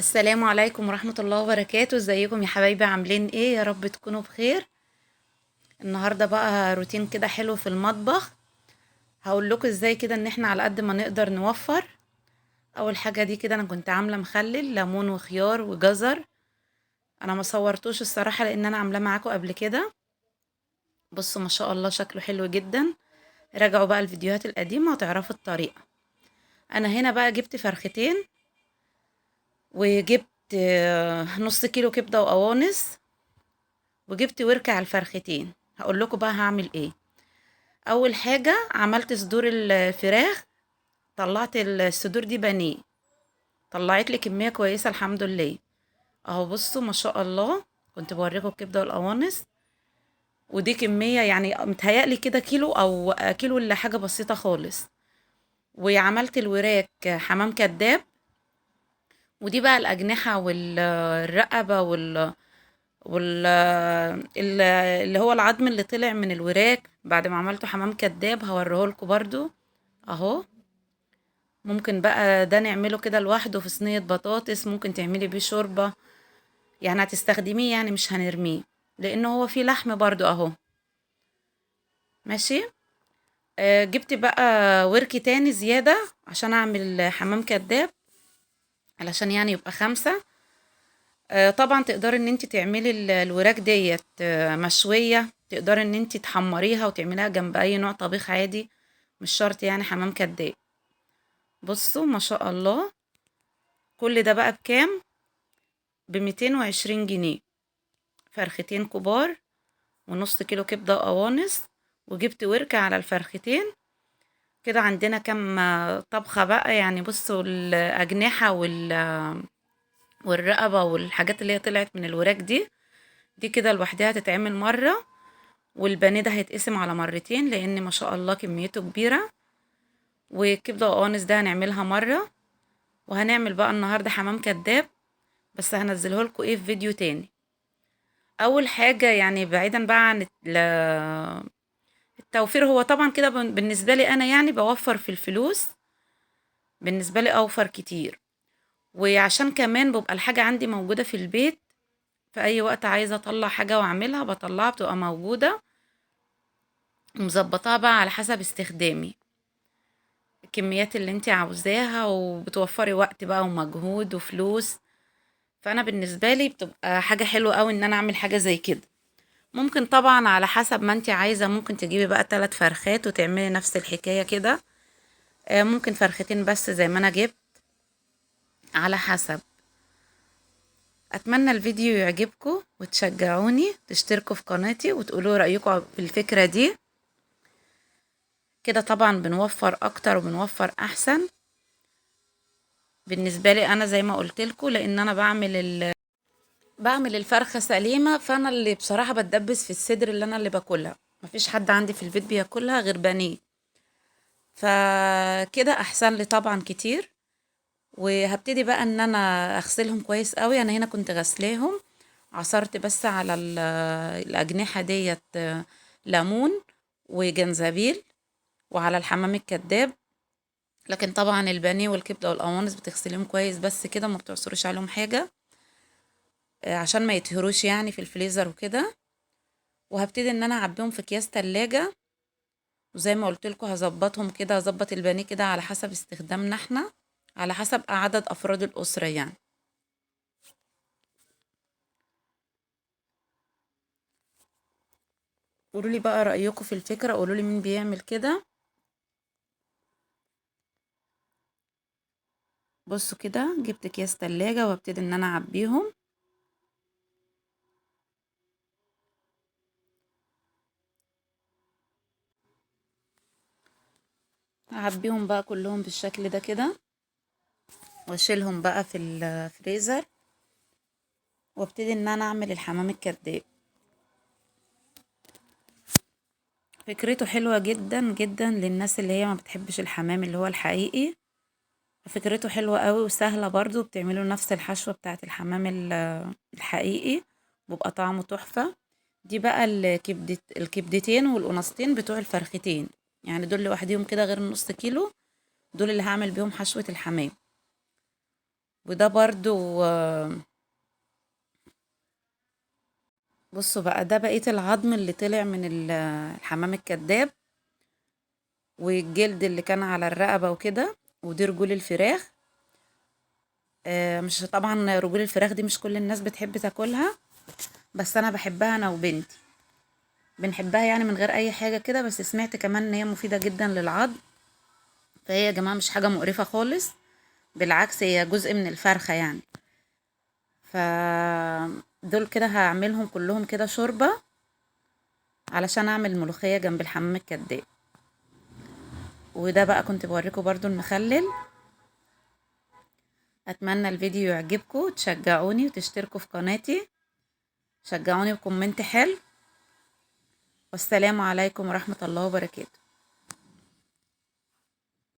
السلام عليكم ورحمة الله وبركاته. ازيكم يا حبايبي؟ عاملين ايه؟ يا رب تكونوا بخير. النهاردة بقى روتين كده حلو في المطبخ. هقول لكم ازاي كده ان احنا على قد ما نقدر نوفر. اول حاجة دي كده انا كنت عاملة مخلل ليمون وخيار وجزر. انا ما صورتوش الصراحة لان انا عاملاه معاكم قبل كده. بصوا ما شاء الله شكله حلو جدا. راجعوا بقى الفيديوهات القديمة وتعرفوا الطريقة. انا هنا بقى جبت فرختين، وجبت نص كيلو كبدة وقوانص، وجبت ورك على الفرختين. هقول لكم بقى هعمل ايه. اول حاجه عملت صدور الفراخ. طلعت الصدور دي بانيه. طلعت لي كميه كويسه الحمد لله. اهو بصوا ما شاء الله. كنت بوريكم الكبده والقوانص. ودي كميه يعني متهيألي كده كيلو او كيلو الا حاجه بسيطه خالص. وعملت الوراك حمام كداب. ودي بقى الاجنحه والرقبه وال اللي هو العظم اللي طلع من الوراك بعد ما عملته حمام كداب هوريهولكوا برضو. اهو. ممكن بقى ده نعمله كده لوحده في صينية بطاطس، ممكن تعملي بيه شوربة. يعني هتستخدميه، يعني مش هنرميه، لانه هو فيه لحم برضو اهو. ماشي. جبت بقى ورك تاني زيادة عشان اعمل حمام كداب، علشان يعني يبقى 5. طبعا تقدري ان انت تعملي الوراك ديت مشوية. تقدري ان انت تحمريها وتعمليها جنب اي نوع طبيخ عادي. مش شرط يعني حمام كداب. بصوا ما شاء الله. كل ده بقى بكام؟ ب220 جنيه. فرختين كبار، ونص كيلو كبدة وقوانص، وجبت وركة على الفرختين. كده عندنا كم طبخة بقى. يعني بصوا الأجنحة والرقبة والحاجات اللي هي طلعت من الوراك دي كده لوحدها هتتعمل مرة. والبانيه ده هيتقسم على مرتين لأن ما شاء الله كميته كبيرة. والكبدة وقوانص ده هنعملها مرة. وهنعمل بقى النهاردة حمام كداب، بس هنزله لكم ايه في فيديو تاني. اول حاجة يعني بعيدا بقى عن التوفير، هو طبعا كده بالنسبة لي انا يعني بوفر في الفلوس. بالنسبة لي اوفر كتير. وعشان كمان ببقى الحاجة عندي موجودة في البيت. في اي وقت عايزة اطلع حاجة واعملها بطلعها بتبقى موجودة. ومظبطاها بقى على حسب استخدامي. الكميات اللي انت عاوزاها، وبتوفري وقت بقى ومجهود وفلوس. فانا بالنسبة لي بتبقى حاجة حلوة قوي ان انا اعمل حاجة زي كده. ممكن طبعا على حسب ما انت عايزة، ممكن تجيبي بقى 3 فرخات وتعملي نفس الحكاية كده. ممكن فرختين بس زي ما انا جبت. على حسب. اتمنى الفيديو يعجبكم وتشجعوني تشتركوا في قناتي وتقولوا رأيكم في الفكرة دي. كده طبعا بنوفر اكتر وبنوفر احسن. بالنسبة لي انا زي ما قلت لكم، لان انا بعمل الفرخة سليمة، فانا اللي بصراحة بتدبس في الصدر اللي انا اللي باكلها. مفيش حد عندي في البيت بياكلها غير بانيه. فكده احسن لي طبعا كتير. وهبتدي بقى ان انا اغسلهم كويس قوي. انا هنا كنت غسلاهم. عصرت بس على الاجنحة ديت ليمون وجنزبيل. وعلى الحمام الكداب. لكن طبعا البانيه والكبده والقوانص بتغسليهم كويس بس كده، ما بتعصريش عليهم حاجه. عشان ما يتهروش يعني في الفريزر وكده. وهبتدي ان انا اعبيهم في اكياس تلاجة. وزي ما قلت لكم هظبطهم كده، هظبط البانيه كده على حسب استخدامنا احنا. على حسب عدد افراد الاسره يعني. قولوا لي بقى رأيكم في الفكرة، قولوا لي مين بيعمل كده. بصوا كده جبت اكياس تلاجة وابتدي ان انا اعبيهم. اعبيهم بقى كلهم بالشكل ده كده. واشيلهم بقى في الفريزر. وابتدي ان انا اعمل الحمام الكداب. فكرته حلوة جدا جدا للناس اللي هي ما بتحبش الحمام اللي هو الحقيقي. فكرته حلوة قوي وسهلة برضو، بتعملوا نفس الحشوة بتاعت الحمام الحقيقي. بيبقى طعمه تحفة. دي بقى الكبدتين والقناصتين بتوع الفرختين. يعني دول لوحديهم كده غير النص كيلو. دول اللي هعمل بيهم حشوة الحمام. وده برضو بصوا بقى، ده بقية العظم اللي طلع من الحمام الكذاب، والجلد اللي كان على الرقبة وكده، ودي رجول الفراخ. مش طبعا رجول الفراخ دي مش كل الناس بتحب تاكلها، بس انا بحبها انا وبنتي، بنحبها يعني من غير اي حاجة كده. بس سمعت كمان ان هي مفيدة جدا للعظم، فهي يا جماعة مش حاجة مقرفة خالص، بالعكس هي جزء من الفرخة يعني. ف دول كده هعملهم كلهم كده شوربة، علشان اعمل ملوخية جنب الحمام الكداب. وده بقى كنت بوريكم برضو المخلل. اتمنى الفيديو يعجبكم، تشجعوني وتشتركوا في قناتي، شجعوني بكومنت حلو. والسلام عليكم ورحمة الله وبركاته.